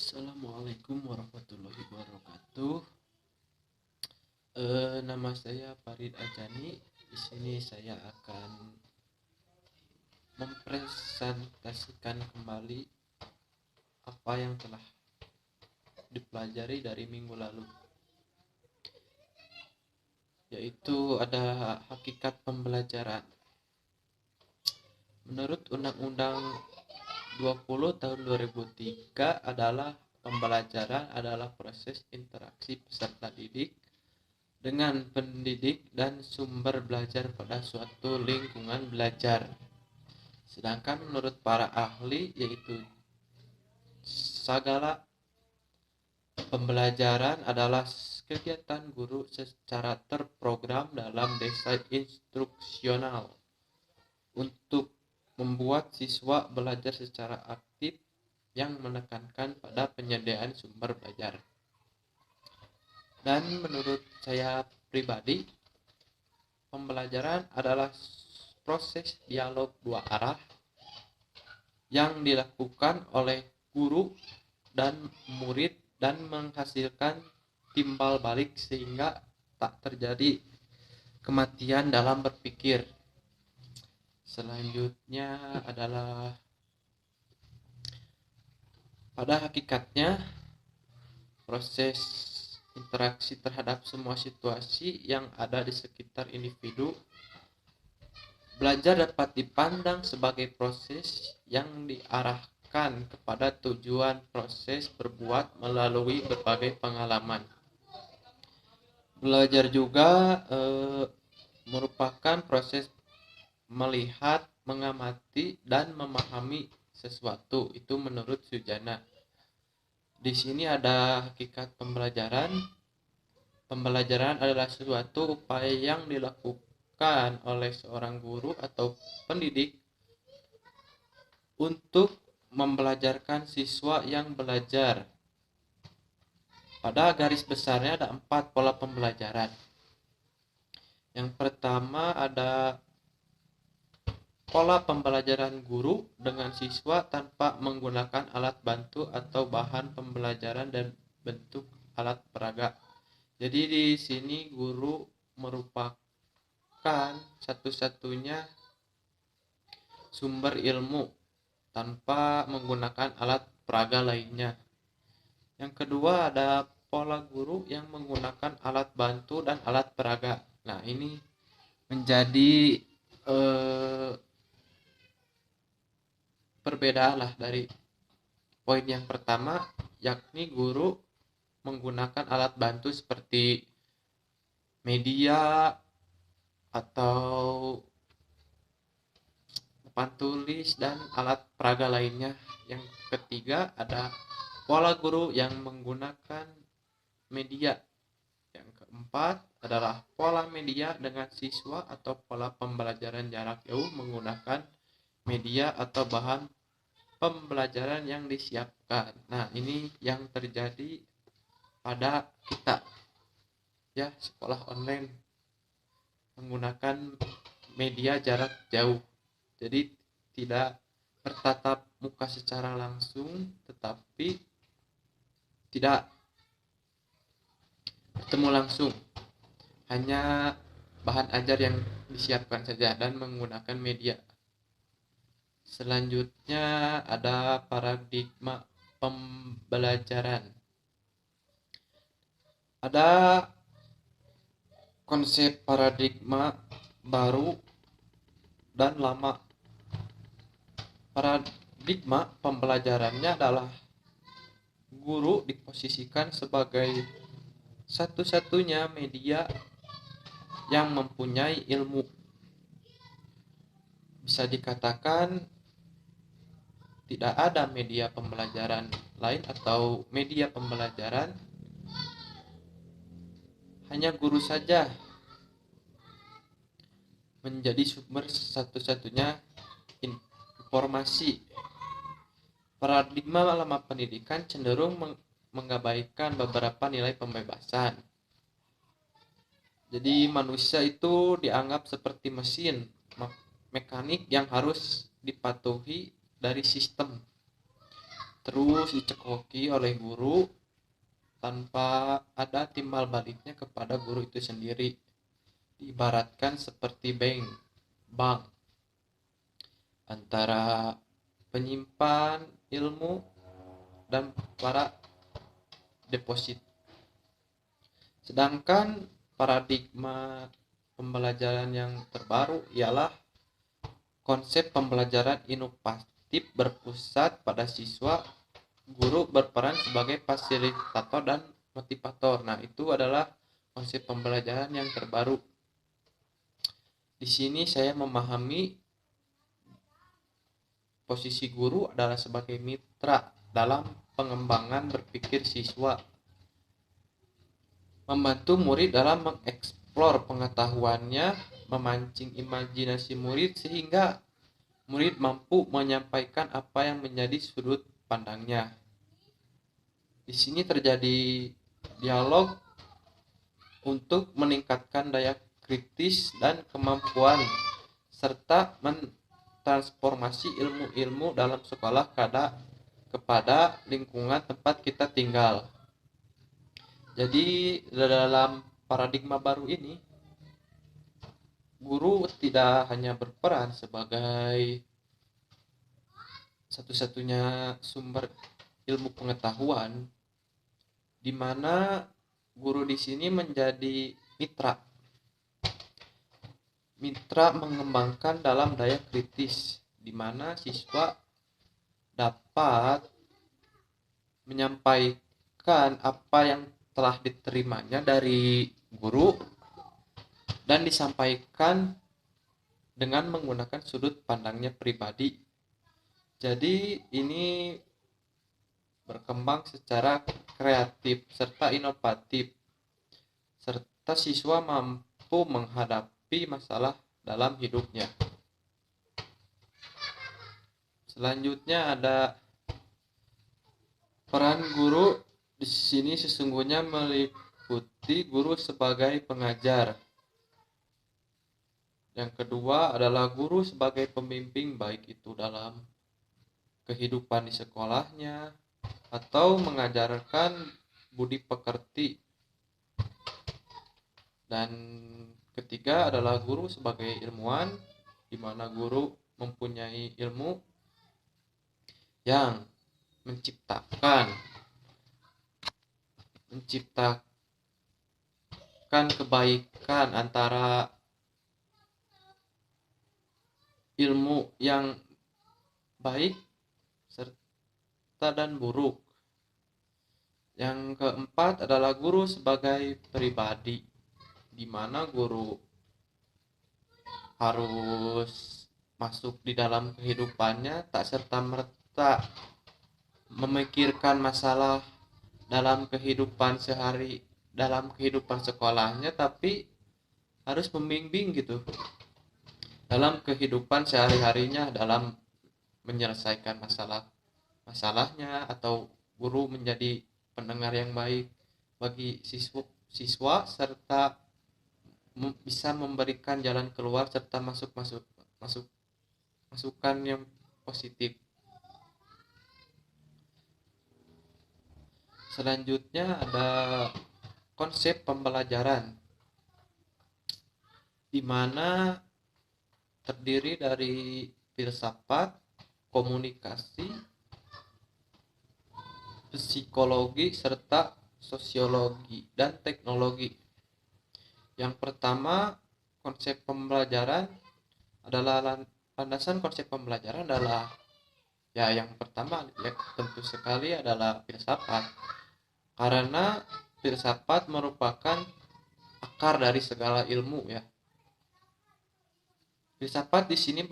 Assalamualaikum warahmatullahi wabarakatuh. Nama saya Farid Ajani. Di sini saya akan mempresentasikan kembali apa yang telah dipelajari dari minggu lalu, yaitu ada hakikat pembelajaran. Menurut Undang-Undang 20 tahun 2003 adalah pembelajaran adalah proses interaksi peserta didik dengan pendidik dan sumber belajar pada suatu lingkungan belajar. Sedangkan menurut para ahli, yaitu segala pembelajaran adalah kegiatan guru secara terprogram dalam desain instruksional untuk membuat siswa belajar secara aktif yang menekankan pada penyediaan sumber belajar. Dan menurut saya pribadi, pembelajaran adalah proses dialog dua arah yang dilakukan oleh guru dan murid dan menghasilkan timbal balik sehingga tak terjadi kematian dalam berpikir. Selanjutnya adalah pada hakikatnya proses interaksi terhadap semua situasi yang ada di sekitar individu. Belajar dapat dipandang sebagai proses yang diarahkan kepada tujuan proses berbuat melalui berbagai pengalaman. Belajar juga merupakan proses melihat, mengamati, dan memahami sesuatu. Itu menurut Sujana. Di sini ada hakikat pembelajaran. Pembelajaran adalah suatu upaya yang dilakukan oleh seorang guru atau pendidik untuk membelajarkan siswa yang belajar. Pada garis besarnya ada 4 pola pembelajaran. Yang pertama ada pola pembelajaran guru dengan siswa tanpa menggunakan alat bantu atau bahan pembelajaran dan bentuk alat peraga. Jadi di sini guru merupakan satu-satunya sumber ilmu tanpa menggunakan alat peraga lainnya. Yang kedua ada pola guru yang menggunakan alat bantu dan alat peraga. Nah, ini menjadi perbedaan lah dari poin yang pertama, yakni guru menggunakan alat bantu seperti media atau papan tulis dan alat peraga lainnya. Yang ketiga ada pola guru yang menggunakan media. Yang keempat adalah pola media dengan siswa atau pola pembelajaran jarak jauh menggunakan media atau bahan pembelajaran yang disiapkan. Nah, ini yang terjadi pada kita ya, sekolah online menggunakan media jarak jauh. Jadi tidak bertatap muka secara langsung, tetapi tidak bertemu langsung. Hanya bahan ajar yang disiapkan saja dan menggunakan media. Selanjutnya ada paradigma pembelajaran. Ada konsep paradigma baru dan lama. Paradigma pembelajarannya adalah guru diposisikan sebagai satu-satunya media yang mempunyai ilmu. Bisa dikatakan tidak ada media pembelajaran lain atau media pembelajaran, hanya guru saja menjadi sumber satu-satunya informasi. Paradigma lama pendidikan cenderung mengabaikan beberapa nilai pembebasan. Jadi manusia itu dianggap seperti mesin mekanik yang harus dipatuhi dari sistem. terus dicekoki oleh guru tanpa ada timbal baliknya kepada guru itu sendiri. Diibaratkan seperti bank antara penyimpan ilmu dan para deposit. Sedangkan paradigma pembelajaran yang terbaru ialah konsep pembelajaran inovatif berpusat pada siswa, guru berperan sebagai fasilitator dan motivator. Nah, itu adalah konsep pembelajaran yang terbaru. Di sini saya memahami posisi guru adalah sebagai mitra dalam pengembangan berpikir siswa, membantu murid dalam mengeksplor pengetahuannya, memancing imajinasi murid sehingga murid mampu menyampaikan apa yang menjadi sudut pandangnya. Di sini terjadi dialog untuk meningkatkan daya kritis dan kemampuan serta mentransformasi ilmu-ilmu dalam sekolah kepada lingkungan tempat kita tinggal. Jadi dalam paradigma baru ini, guru tidak hanya berperan sebagai satu-satunya sumber ilmu pengetahuan, di mana guru di sini menjadi mitra mengembangkan dalam daya kritis, di mana siswa dapat menyampaikan apa yang telah diterimanya dari guru dan disampaikan dengan menggunakan sudut pandangnya pribadi. Jadi ini berkembang secara kreatif serta inovatif, serta siswa mampu menghadapi masalah dalam hidupnya. Selanjutnya ada peran guru. Di sini sesungguhnya meliputi guru sebagai pengajar. Yang kedua adalah guru sebagai pembimbing, baik itu dalam kehidupan di sekolahnya atau mengajarkan budi pekerti. Dan ketiga adalah guru sebagai ilmuwan, di mana guru mempunyai ilmu yang menciptakan kebaikan antara ilmu yang baik serta dan buruk. Yang keempat adalah guru sebagai pribadi, di mana guru harus masuk di dalam kehidupannya, tak serta-merta memikirkan masalah dalam kehidupan sekolahnya, tapi harus membimbing gitu dalam kehidupan sehari-harinya, dalam menyelesaikan masalahnya, atau guru menjadi pendengar yang baik bagi siswa serta bisa memberikan jalan keluar serta masukan yang positif. Selanjutnya ada konsep pembelajaran, di mana terdiri dari filsafat, komunikasi, psikologi, serta sosiologi dan teknologi. Yang pertama, konsep pembelajaran adalah landasan konsep pembelajaran adalah yang pertama tentu sekali adalah filsafat. Karena filsafat merupakan akar dari segala ilmu ya. Filsafat di sini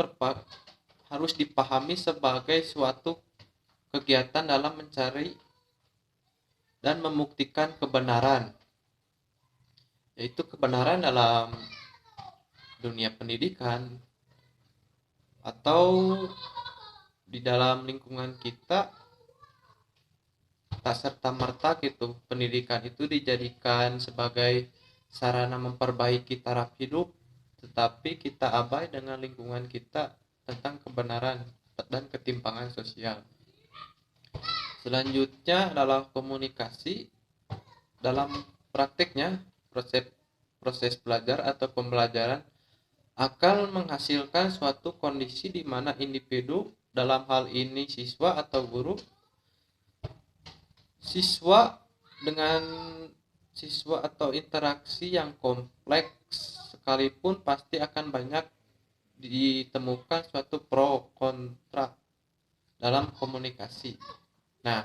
harus dipahami sebagai suatu kegiatan dalam mencari dan membuktikan kebenaran, yaitu kebenaran dalam dunia pendidikan atau di dalam lingkungan kita. Tak serta-merta gitu pendidikan itu dijadikan sebagai sarana memperbaiki taraf hidup, tetapi kita abai dengan lingkungan kita tentang kebenaran dan ketimpangan sosial. Selanjutnya adalah komunikasi. Dalam praktiknya, proses proses belajar atau pembelajaran akan menghasilkan suatu kondisi di mana individu, dalam hal ini siswa atau guru, siswa dengan siswa atau interaksi yang kompleks sekalipun pasti akan banyak ditemukan suatu pro kontra dalam komunikasi. Nah,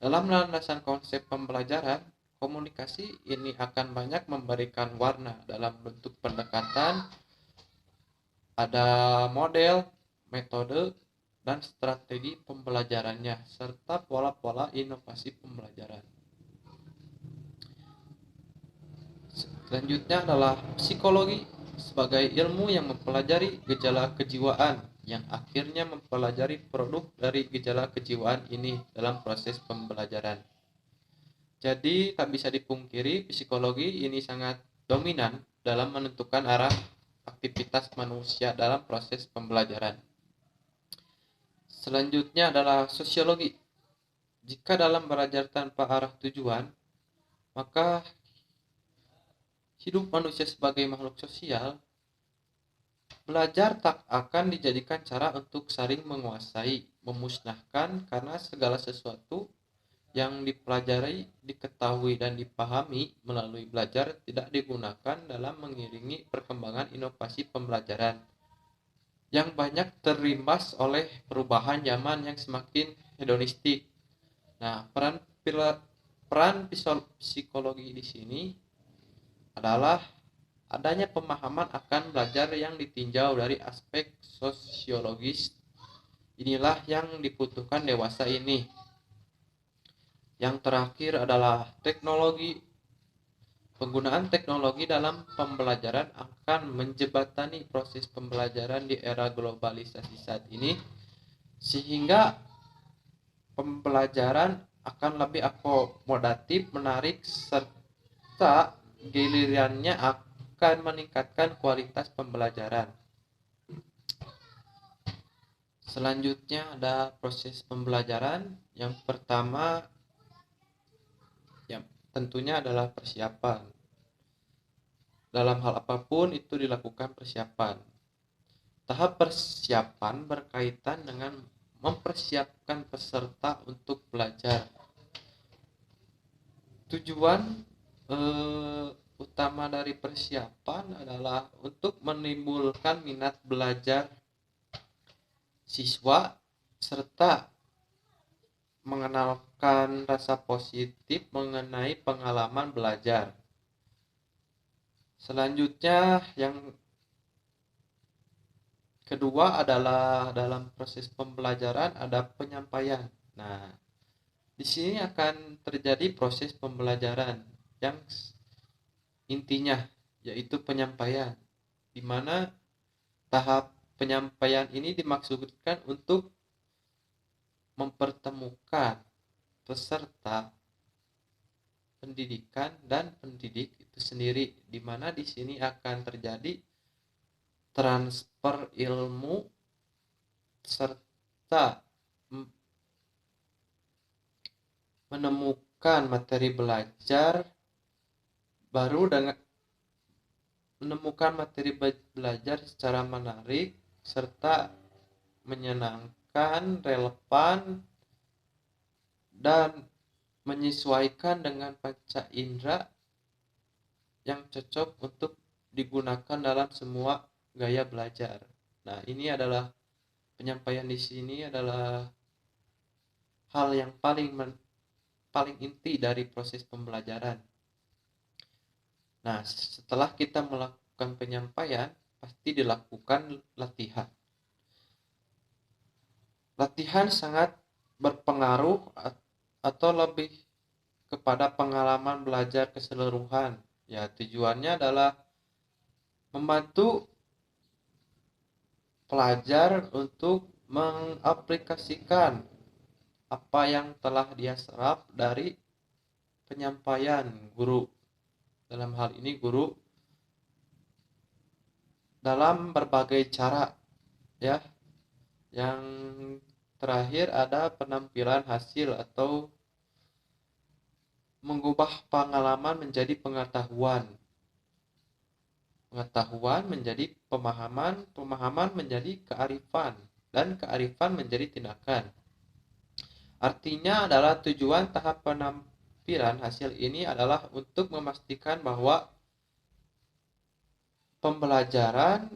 dalam landasan konsep pembelajaran, komunikasi ini akan banyak memberikan warna dalam bentuk pendekatan, ada model, metode, dan strategi pembelajarannya, serta pola-pola inovasi pembelajaran. Selanjutnya adalah psikologi sebagai ilmu yang mempelajari gejala kejiwaan, yang akhirnya mempelajari produk dari gejala kejiwaan ini dalam proses pembelajaran. Jadi tak bisa dipungkiri psikologi ini sangat dominan dalam menentukan arah aktivitas manusia dalam proses pembelajaran. Selanjutnya adalah sosiologi. Jika dalam belajar tanpa arah tujuan, maka hidup manusia sebagai makhluk sosial, belajar tak akan dijadikan cara untuk saling menguasai, memusnahkan, karena segala sesuatu yang dipelajari, diketahui, dan dipahami melalui belajar tidak digunakan dalam mengiringi perkembangan inovasi pembelajaran yang banyak terimbas oleh perubahan zaman yang semakin hedonistik. Nah, peran psikologi di sini adalah adanya pemahaman akan belajar yang ditinjau dari aspek sosiologis. Inilah yang dibutuhkan dewasa ini. Yang terakhir adalah teknologi. Penggunaan teknologi dalam pembelajaran akan menjembatani proses pembelajaran di era globalisasi saat ini, sehingga pembelajaran akan lebih akomodatif, menarik, serta gilirannya akan meningkatkan kualitas pembelajaran. Selanjutnya ada proses pembelajaran. Yang pertama tentunya adalah persiapan. Dalam hal apapun itu dilakukan persiapan. Tahap persiapan berkaitan dengan mempersiapkan peserta untuk belajar. Tujuan utama dari persiapan adalah untuk menimbulkan minat belajar siswa serta mengenalkan rasa positif mengenai pengalaman belajar. Selanjutnya yang kedua adalah dalam proses pembelajaran ada penyampaian. Nah, di sini akan terjadi proses pembelajaran yang intinya yaitu penyampaian, di mana tahap penyampaian ini dimaksudkan untuk mempertemukan peserta pendidikan dan pendidik itu sendiri, di mana di sini akan terjadi transfer ilmu serta menemukan materi belajar baru dengan menemukan materi belajar secara menarik serta menyenangkan, relevan, dan menyesuaikan dengan panca indera yang cocok untuk digunakan dalam semua gaya belajar. Nah, ini adalah penyampaian di sini adalah hal yang paling inti dari proses pembelajaran. Nah, setelah kita melakukan penyampaian, pasti dilakukan latihan. Latihan sangat berpengaruh atau lebih kepada pengalaman belajar keseluruhan. Ya, tujuannya adalah membantu pelajar untuk mengaplikasikan apa yang telah dia serap dari penyampaian guru. Dalam hal ini guru dalam berbagai cara ya yang terakhir ada penampilan hasil atau mengubah pengalaman menjadi pengetahuan. Pengetahuan menjadi pemahaman, pemahaman menjadi kearifan, dan kearifan menjadi tindakan. Artinya adalah tujuan tahap penampilan hasil ini adalah untuk memastikan bahwa pembelajaran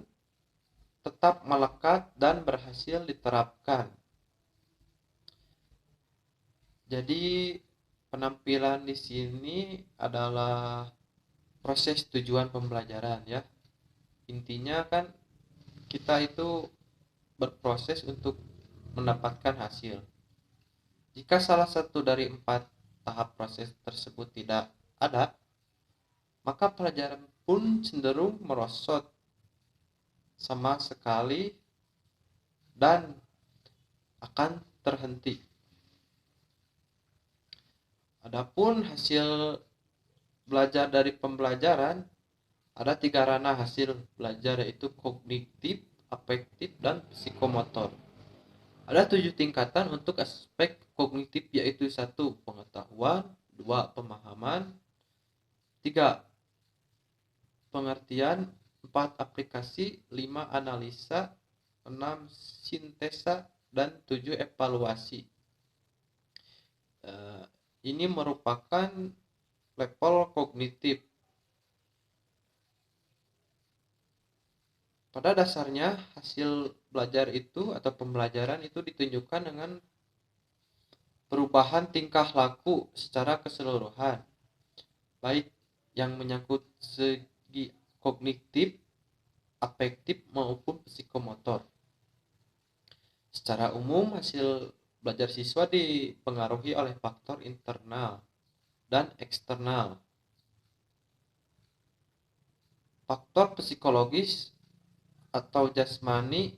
tetap melekat dan berhasil diterapkan. Jadi penampilan di sini adalah proses tujuan pembelajaran ya. Intinya kan kita itu berproses untuk mendapatkan hasil. Jika salah satu dari 4 tahap proses tersebut tidak ada, maka pelajaran pun cenderung merosot sama sekali dan akan terhenti. Adapun hasil belajar dari pembelajaran, ada 3 ranah hasil belajar, yaitu kognitif, afektif, dan psikomotor. Ada 7 tingkatan untuk aspek kognitif, yaitu 1. Pengetahuan, 2. Pemahaman, 3. Pengertian, 4. Aplikasi, 5. Analisa, 6. Sintesa, dan 7. Evaluasi. Ini merupakan level kognitif. Pada dasarnya hasil belajar itu atau pembelajaran itu ditunjukkan dengan perubahan tingkah laku secara keseluruhan, baik yang menyangkut segi kognitif, afektif maupun psikomotor. Secara umum hasil belajar siswa dipengaruhi oleh faktor internal dan eksternal. Faktor psikologis atau jasmani,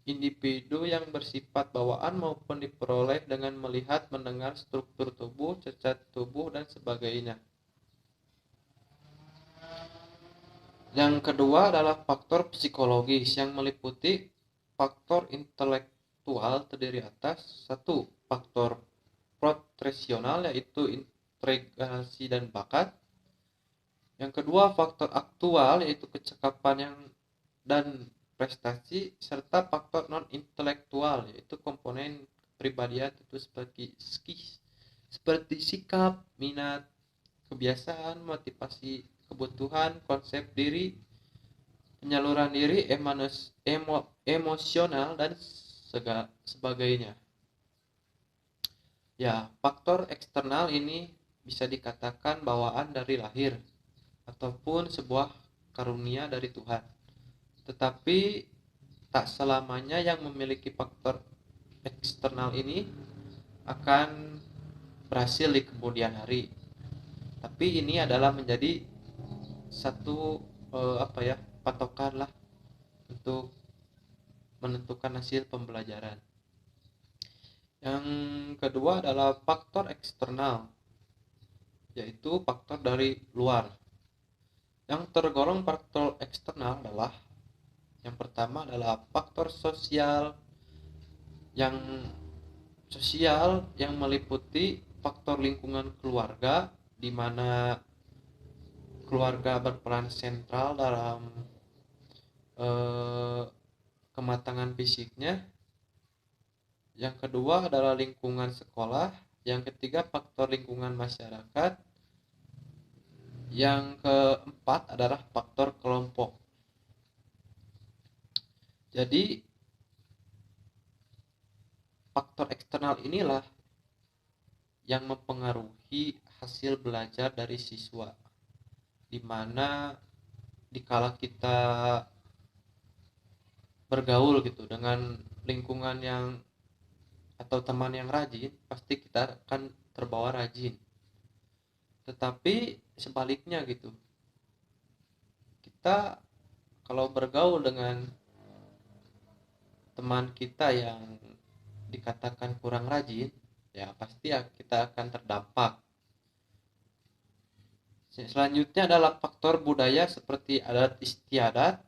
individu yang bersifat bawaan maupun diperoleh dengan melihat, mendengar struktur tubuh, cacat tubuh, dan sebagainya. Yang kedua adalah faktor psikologis yang meliputi faktor intelektual terdiri atas 1. Faktor potresional yaitu integrasi dan bakat. Yang kedua faktor aktual yaitu kecakapan dan prestasi, serta faktor non intelektual yaitu komponen kepribadian itu seperti sikap, minat, kebiasaan, motivasi, kebutuhan, konsep diri, penyaluran diri, emosional, dan sebagainya. Ya, faktor eksternal ini bisa dikatakan bawaan dari lahir ataupun sebuah karunia dari Tuhan. Tetapi tak selamanya yang memiliki faktor eksternal ini akan berhasil di kemudian hari. Tapi ini adalah menjadi satu patokan lah untuk menentukan hasil pembelajaran. Yang kedua adalah faktor eksternal, yaitu faktor dari luar. Yang tergolong faktor eksternal adalah yang pertama adalah faktor sosial yang meliputi faktor lingkungan keluarga, di mana keluarga berperan sentral dalam kematangan fisiknya. Yang kedua adalah lingkungan sekolah. Yang ketiga faktor lingkungan masyarakat. Yang keempat adalah faktor kelompok. Jadi faktor eksternal inilah yang mempengaruhi hasil belajar dari siswa, di mana dikala kita bergaul gitu dengan lingkungan yang atau teman yang rajin, pasti kita akan terbawa rajin. Tetapi sebaliknya gitu, kita kalau bergaul dengan teman kita yang dikatakan kurang rajin, ya pasti kita akan terdampak. Selanjutnya adalah faktor budaya seperti adat istiadat,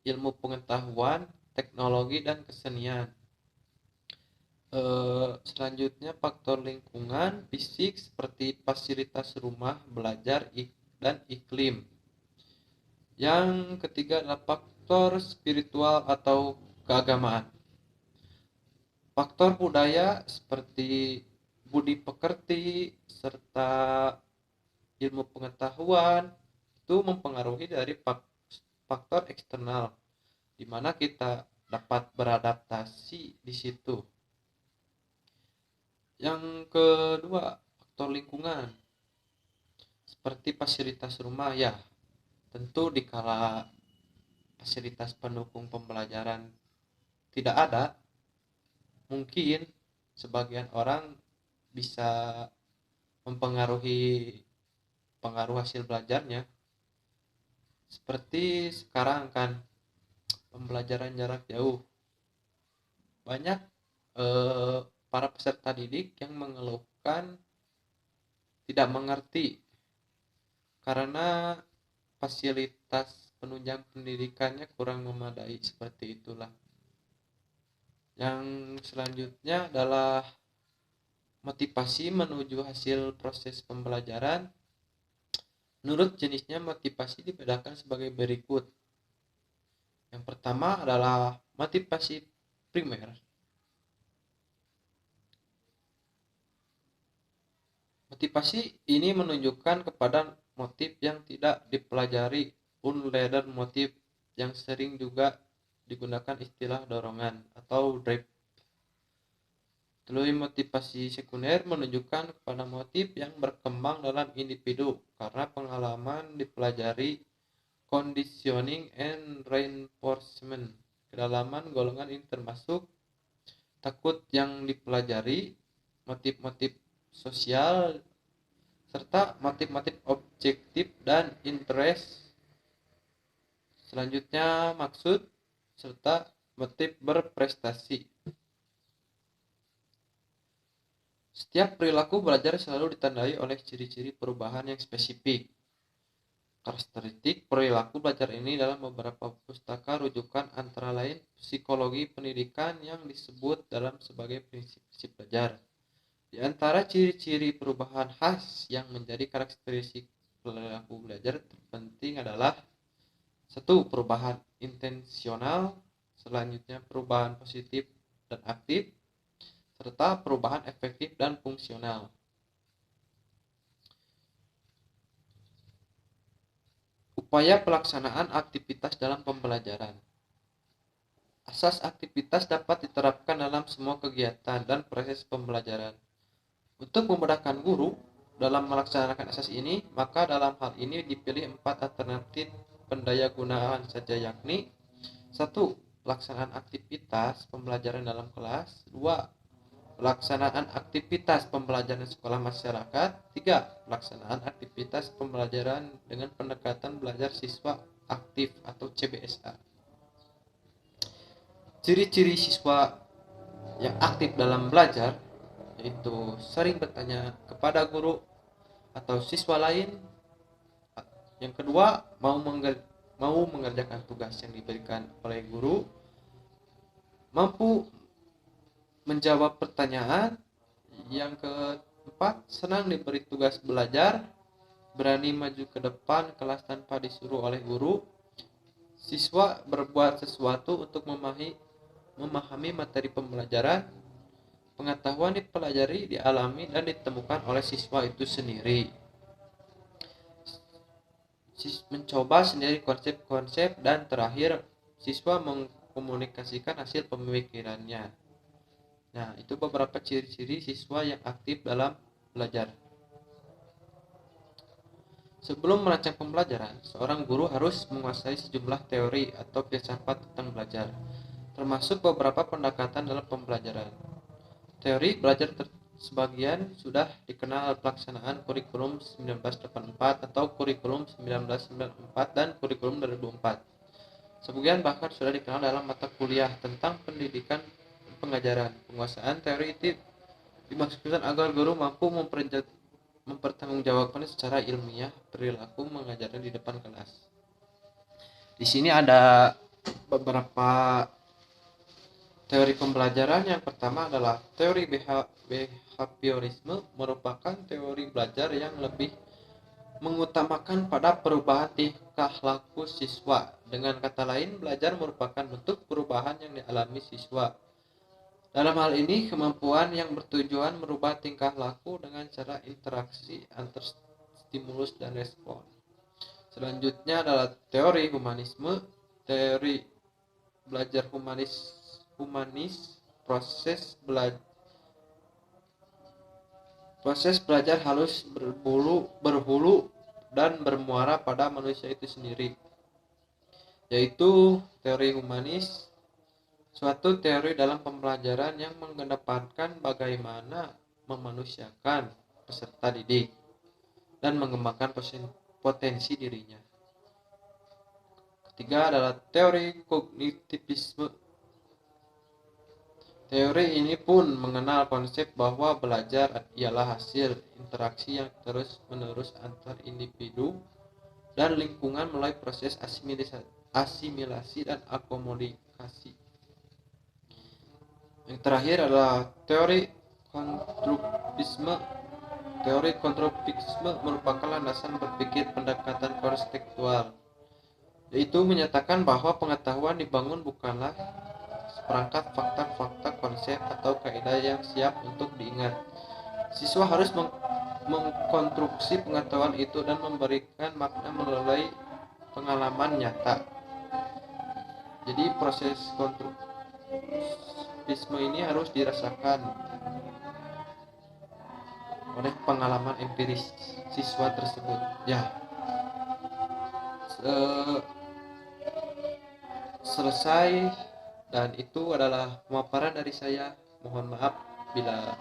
ilmu pengetahuan, teknologi, dan kesenian. Selanjutnya faktor lingkungan fisik seperti fasilitas rumah belajar dan iklim. Yang ketiga adalah faktor spiritual atau keagamaan. Faktor budaya seperti budi pekerti serta ilmu pengetahuan itu mempengaruhi dari faktor eksternal di mana kita dapat beradaptasi di situ. Yang kedua, faktor lingkungan seperti fasilitas rumah ya. Tentu dikala fasilitas pendukung pembelajaran tidak ada, mungkin sebagian orang bisa mempengaruhi pengaruh hasil belajarnya. Seperti sekarang kan pembelajaran jarak jauh. Banyak para peserta didik yang mengeluhkan tidak mengerti karena fasilitas penunjang pendidikannya kurang memadai, seperti itulah. Yang selanjutnya adalah motivasi menuju hasil proses pembelajaran. Menurut jenisnya motivasi dibedakan sebagai berikut. Yang pertama adalah motivasi primer. Motivasi ini menunjukkan kepada motif yang tidak dipelajari, unlearned motif, yang sering juga digunakan istilah dorongan atau drive. Lalu motivasi sekunder menunjukkan kepada motif yang berkembang dalam individu karena pengalaman dipelajari, conditioning and reinforcement. Kedalaman golongan ini termasuk takut yang dipelajari, motif-motif sosial, serta motif-motif objektif dan interest. Selanjutnya maksud serta motif berprestasi. Setiap perilaku belajar selalu ditandai oleh ciri-ciri perubahan yang spesifik. Karakteristik perilaku belajar ini dalam beberapa pustaka rujukan antara lain psikologi pendidikan yang disebut dalam sebagai prinsip-prinsip belajar. Di antara ciri-ciri perubahan khas yang menjadi karakteristik perilaku belajar terpenting adalah 1. Perubahan intensional, selanjutnya perubahan positif dan aktif, serta perubahan efektif dan fungsional. Upaya pelaksanaan aktivitas dalam pembelajaran. Asas aktivitas dapat diterapkan dalam semua kegiatan dan proses pembelajaran. Untuk memudahkan guru dalam melaksanakan asas ini, maka dalam hal ini dipilih 4 alternatif pendayagunaan saja, yakni 1. Pelaksanaan aktivitas pembelajaran dalam kelas. 2. Pelaksanaan aktivitas pembelajaran sekolah masyarakat. 3. Pelaksanaan aktivitas pembelajaran dengan pendekatan belajar siswa aktif atau CBSA. Ciri-ciri siswa yang aktif dalam belajar yaitu sering bertanya kepada guru atau siswa lain. Yang kedua, mau mengerjakan tugas yang diberikan oleh guru, mampu menjawab pertanyaan. Yang keempat, senang diberi tugas belajar, berani maju ke depan kelas tanpa disuruh oleh guru. Siswa berbuat sesuatu untuk memahami materi pembelajaran. Pengetahuan dipelajari, dialami, dan ditemukan oleh siswa itu sendiri. Mencoba sendiri konsep-konsep, dan terakhir siswa mengkomunikasikan hasil pemikirannya. Nah, itu beberapa ciri-ciri siswa yang aktif dalam belajar. Sebelum merancang pembelajaran, seorang guru harus menguasai sejumlah teori atau filsafat tentang belajar, termasuk beberapa pendekatan dalam pembelajaran. Teori belajar sebagian sudah dikenal pelaksanaan kurikulum 1984 atau kurikulum 1994 dan kurikulum 2004. Sebagian bahkan sudah dikenal dalam mata kuliah tentang pendidikan pengajaran. Penguasaan teori itu dimaksudkan agar guru mampu mempertanggungjawabkan secara ilmiah perilaku mengajarnya di depan kelas. Di sini ada beberapa Teori pembelajaran yang pertama adalah teori behaviorisme, merupakan teori belajar yang lebih mengutamakan pada perubahan tingkah laku siswa. Dengan kata lain, belajar merupakan bentuk perubahan yang dialami siswa. Dalam hal ini, kemampuan yang bertujuan merubah tingkah laku dengan cara interaksi antar stimulus dan respon. Selanjutnya adalah teori humanisme, teori belajar humanis, proses belajar harus berhulu dan bermuara pada manusia itu sendiri, yaitu teori humanis, suatu teori dalam pembelajaran yang mengedepankan bagaimana memanusiakan peserta didik dan mengembangkan potensi dirinya. Ketiga adalah teori kognitivisme. Teori ini pun mengenal konsep bahwa belajar ialah hasil interaksi yang terus-menerus antar individu dan lingkungan melalui proses asimilasi dan akomodasi. Yang terakhir adalah teori konstruktivisme. Teori konstruktivisme merupakan landasan berpikir pendekatan konseptual, yaitu menyatakan bahwa pengetahuan dibangun bukanlah seperangkat fakta-fakta, konsep, atau kaidah yang siap untuk diingat. Siswa harus mengkonstruksi pengetahuan itu dan memberikan makna melalui pengalaman nyata. Jadi proses konstruktivisme ini harus dirasakan oleh pengalaman empiris siswa tersebut. Ya, selesai, dan itu adalah pemaparan dari saya. Mohon maaf bila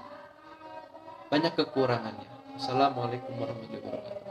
banyak kekurangannya. Assalamualaikum warahmatullahi wabarakatuh.